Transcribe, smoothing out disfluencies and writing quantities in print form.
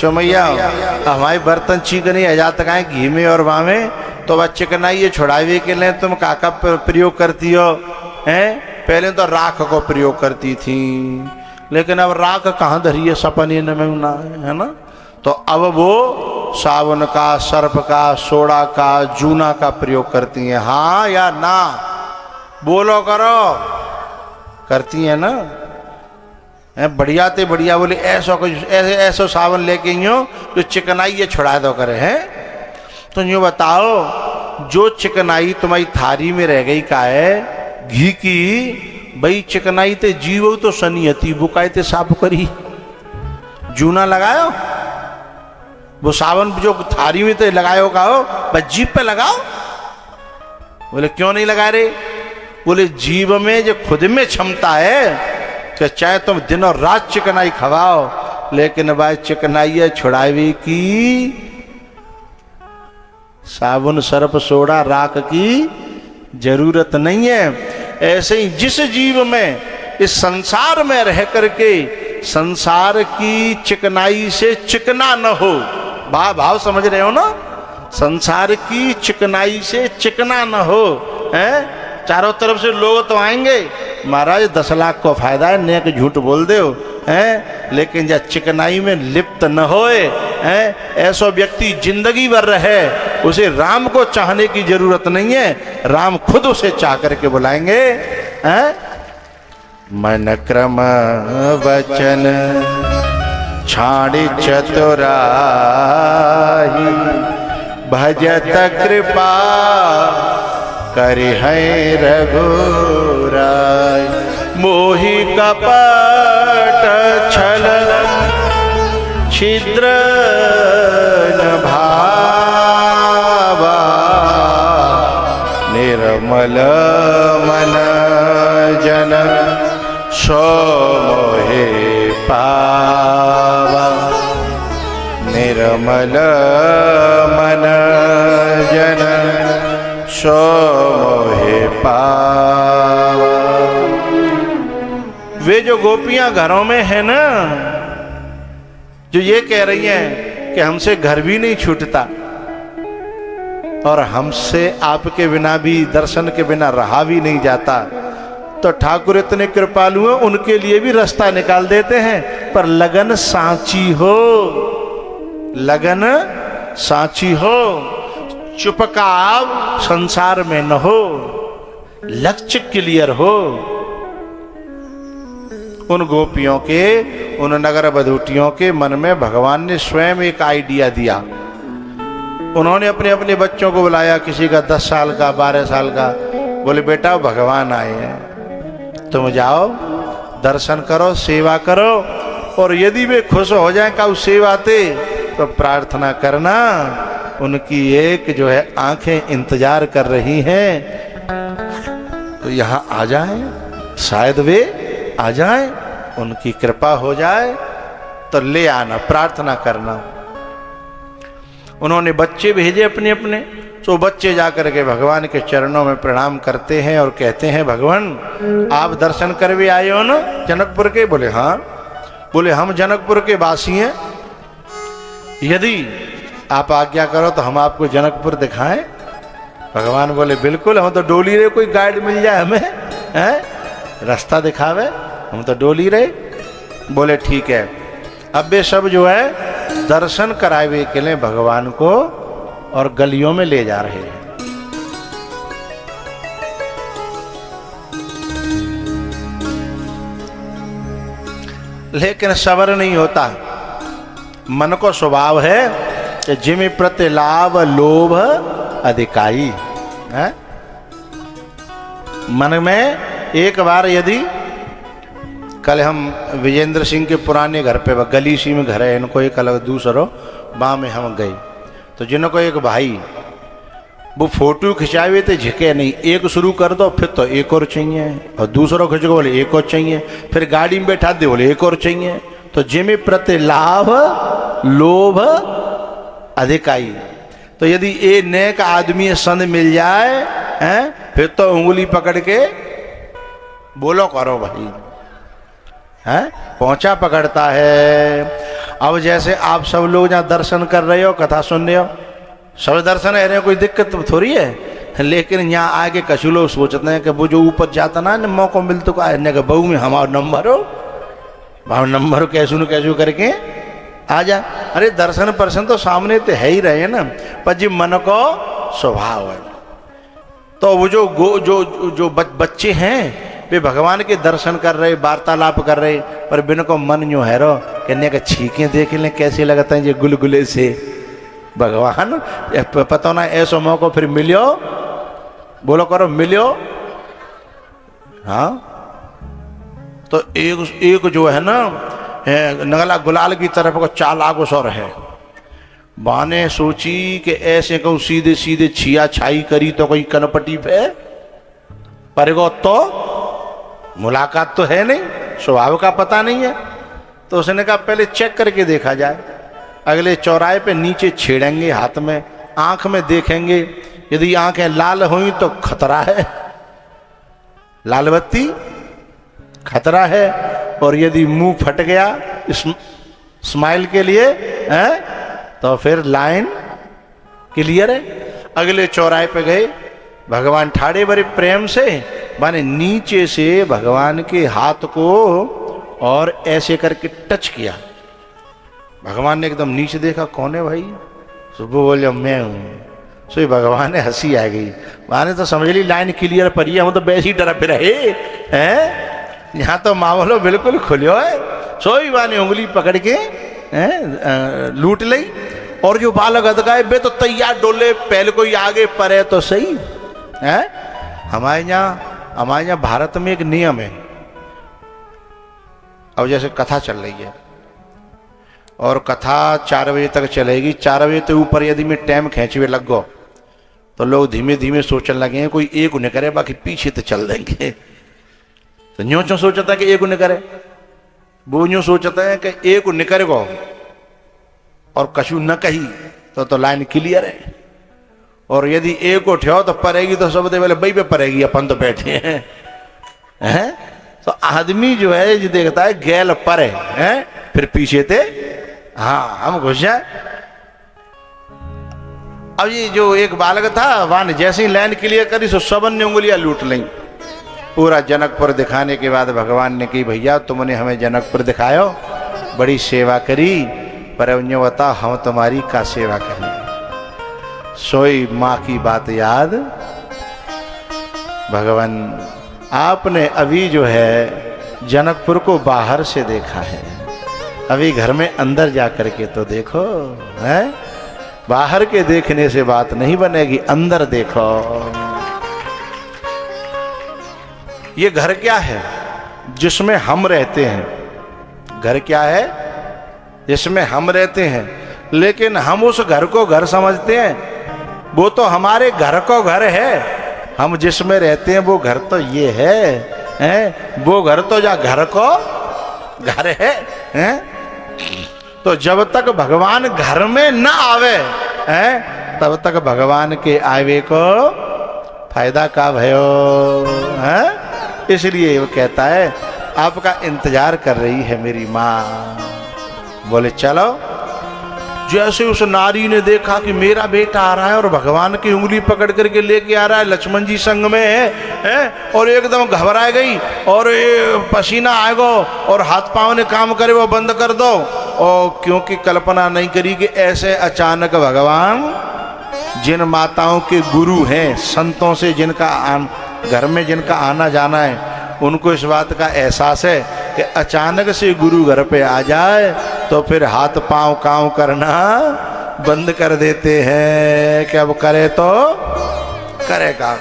चौमैया हमारे बर्तन चीक नहीं आ जाता है घी में और वहाँ में, तो वह चिकनाई छुड़ावे के लिए तुम काका प्रयोग करती हो हैं? पहले तो राख को प्रयोग करती थी, लेकिन अब राख कहाँ धरी है, सपने में ना है ना। तो अब वो साबुन का, सर्फ का, सोडा का, जूना का प्रयोग करती हैं। हाँ या ना बोलो, करो, करती हैं ना। बढ़िया ते बढ़िया बोले ऐसा कुछ ऐसे ऐसा साबुन लेके यूँ जो चिकनाई ये छुड़ा दो करे हैं। तो यूँ बताओ, जो चिकनाई तुम्हारी थारी में रह गई का है घी की, भाई चिकनाई ते जीव तो सनीयती बुकाई ते साफ करी, जूना लगायो, वो साबुन जो थारी में तो लगायो का हो बस जीभ पे लगाओ। बोले क्यों नहीं लगा रहे? बोले जीभ में जो खुद में क्षमता है कि चाहे तुम दिन और रात चिकनाई खवाओ, लेकिन भाई चिकनाई छुड़ावे की साबुन, सर्फ, सोडा, राख की जरूरत नहीं है। ऐसे ही जिस जीव में इस संसार में रह करके संसार की चिकनाई से चिकना न हो, भाव समझ रहे हो ना, संसार की चिकनाई से चिकना न हो, हैं? चारों तरफ से लोग तो आएंगे, महाराज 10 लाख को फायदा है, नेक झूठ बोल दो हैं, लेकिन जब चिकनाई में लिप्त न होए हैं, ऐसा व्यक्ति जिंदगी भर रहे, उसे राम को चाहने की जरूरत नहीं है, राम खुद उसे चाह करके बुलाएंगे। हैं? मन क्रम वचन छाड़ी चतुराई, भजत कृपा करि है रघुराई, मोहि कपट छल छिद्र न भावा, निर्मल मन जन सो मोहि पावा, निर्मल मन जन सो मोहि पावा। वे जो गोपियां घरों में है ना, जो ये कह रही हैं कि हमसे घर भी नहीं छूटता और हमसे आपके बिना भी, दर्शन के बिना रहा भी नहीं जाता, तो ठाकुर इतने कृपालु हैं, उनके लिए भी रास्ता निकाल देते हैं। पर लगन सांची हो, लगन सांची हो, चुपकाव संसार में न हो, लक्ष्य क्लियर हो। उन गोपियों के, उन नगर बधूटियों के मन में भगवान ने स्वयं एक आइडिया दिया। उन्होंने अपने अपने बच्चों को बुलाया, किसी का 10 साल का, 12 साल का, बोले बेटा भगवान आए हैं, तुम जाओ दर्शन करो, सेवा करो, और यदि वे खुश हो जाए का उस सेवाते, तो प्रार्थना करना उनकी एक जो है आंखें इंतजार कर रही हैं, तो यहां आ जाए, शायद वे आ जाए, उनकी कृपा हो जाए, तो ले आना, प्रार्थना करना। उन्होंने बच्चे भेजे अपने अपने, तो बच्चे जाकर के भगवान के चरणों में प्रणाम करते हैं और कहते हैं भगवान आप दर्शन करवे आए हो ना जनकपुर के? बोले हाँ। बोले हम जनकपुर के वासी हैं, यदि आप आज्ञा करो तो हम आपको जनकपुर दिखाएं। भगवान बोले बिल्कुल, हम तो डोली रहे, कोई गाइड मिल जाए हमें, हैं, रास्ता दिखावे, हम तो डोली रहे। बोले ठीक है। अब वे सब जो है दर्शन करावे के लिए भगवान को और गलियों में ले जा रहे हैं। लेकिन सबर नहीं होता, मन को स्वभाव है कि जिमि प्रति लाभ लोभ अधिकाई है। मन में एक बार यदि, कल हम विजेंद्र सिंह के पुराने घर पे, गली सी में घर है इनको, एक अलग दूसरो वहाँ में हम गए, तो जिनको एक भाई वो फोटो खिंचावे थे, झिके नहीं, एक शुरू कर दो फिर तो एक और चाहिए, और दूसरों खिंचो बोले एक और चाहिए, फिर गाड़ी में बैठा दे बोले एक और चाहिए। तो जिमि प्रति लाभ लोभ अधिकाई, तो यदि ये नेक आदमी संग मिल जाए हैं, फिर तो उंगली पकड़ के बोलो करो भाई, हैं, पहुंचा पकड़ता है। अब जैसे आप सब लोग जहाँ दर्शन कर रहे हो, कथा सुन रहे हो, सब दर्शन है, कोई दिक्कत तो थोड़ी है। लेकिन यहाँ आके कछु लोग सोचते हैं कि वो जो ऊपर जाता ना मौका मिलता को आने का बहू में हमारा नंबर हो, भाव नंबर हो, कैसू न कैसू करके आ जा। अरे दर्शन पर्सन तो सामने तो है ही रहे ना, पर जी मन को स्वभाव है। तो वो जो बच्चे हैं वे भगवान के दर्शन कर रहे, वार्तालाप कर रहे, पर बिन को मन यूँ है रो कहने का छीके देख लें कैसे लगता है ये गुलगुले से। भगवान पता ना ऐसा मौका फिर मिलियो, बोलो करो मिलियो। हाँ तो एक जो है ना नगला गुलाल की तरफ को चाल आगो सौ रहे, बाने सोची कि ऐसे कहूँ सीधे सीधे छिया छाई करी तो कोई कनपटी पे परेगो, तो मुलाकात तो है नहीं, स्वभाव का पता नहीं है। तो उसने कहा पहले चेक करके देखा जाए। अगले चौराहे पे नीचे छेड़ेंगे, हाथ में आंख में देखेंगे, यदि आंखें लाल हुई तो खतरा है, लाल बत्ती खतरा है। और यदि मुंह फट गया स्माइल के लिए है तो फिर लाइन क्लियर है। अगले चौराहे पे गए, भगवान ठाड़े बड़े प्रेम से माने नीचे से भगवान के हाथ को और ऐसे करके टच किया। भगवान ने एकदम नीचे देखा, कौन है भाई? सुबह बोले मैं हूं। सो भगवान ने हंसी आ गई, माने तो समझ ली लाइन क्लियर पर ही, हम तो वैसे ही डरा फिर है, यहाँ तो मामलो बिल्कुल खुलियो है। सोई बाने उंगली पकड़ के लूट ली। और जो बालक अदगाए बे तो तैयार डोले, पहले कोई आगे परे तो सही है। हमारे यहाँ भारत में एक नियम है, अब जैसे कथा चल रही है और कथा 4 बजे तक चलेगी, 4 बजे तो ऊपर यदि में टाइम खींचवे लग गो तो लोग धीमे धीमे सोचने लगे हैं कोई एक उन्हें करे, बाकी पीछे तो चल देंगे। तो न्यों चो सोचता है कि एक उन्हें करे, वो न्यों सोचता है कि एक उन्हें करेगो और कछु न कही तो लाइन क्लियर है। और यदि एक उठो तो पड़ेगी तो सब पहले बई पे पड़ेगी, अपन तो बैठे हैं। तो आदमी जो है जो देखता है गैल परे हैं, फिर पीछे थे हाँ हम घुस जाए। अब ये जो एक बालक था वहां जैसे ही लाइन क्लियर करी सो सबन ने उंगलियां लूट ली। पूरा जनकपुर दिखाने के बाद भगवान ने कही भैया तुमने हमें जनकपुर दिखायो, बड़ी सेवा करी, पर उन्हें बता हम तुम्हारी का सेवा करें। सोई माँ की बात याद, भगवान आपने अभी जो है जनकपुर को बाहर से देखा है, अभी घर में अंदर जा करके तो देखो है। बाहर के देखने से बात नहीं बनेगी, अंदर देखो। ये घर क्या है जिसमें हम रहते हैं, घर क्या है जिसमें हम रहते हैं, लेकिन हम उस घर को घर समझते हैं। वो तो हमारे घर को घर है, हम जिसमें रहते हैं वो घर तो ये है, वो घर तो जा घर को घर है। तो जब तक भगवान घर में न आवे तब तक भगवान के आवे को फायदा का भयो है। इसलिए वो कहता है आपका इंतजार कर रही है मेरी माँ। बोले चलो। जैसे उस नारी ने देखा कि मेरा बेटा आ रहा है और भगवान की उंगली पकड़ करके लेके आ रहा है, लक्ष्मण जी संग में है और एकदम घबरा गई और पसीना आएगो और हाथ पांव ने काम करे वो बंद कर दो। और क्योंकि कल्पना नहीं करी कि ऐसे अचानक भगवान जिन माताओं के गुरु हैं, संतों से जिनका घर में जिनका आना जाना है, उनको इस बात का एहसास है कि अचानक से गुरु घर पे आ जाए तो फिर हाथ पांव काम करना बंद कर देते हैं कि अब करे तो करेगा।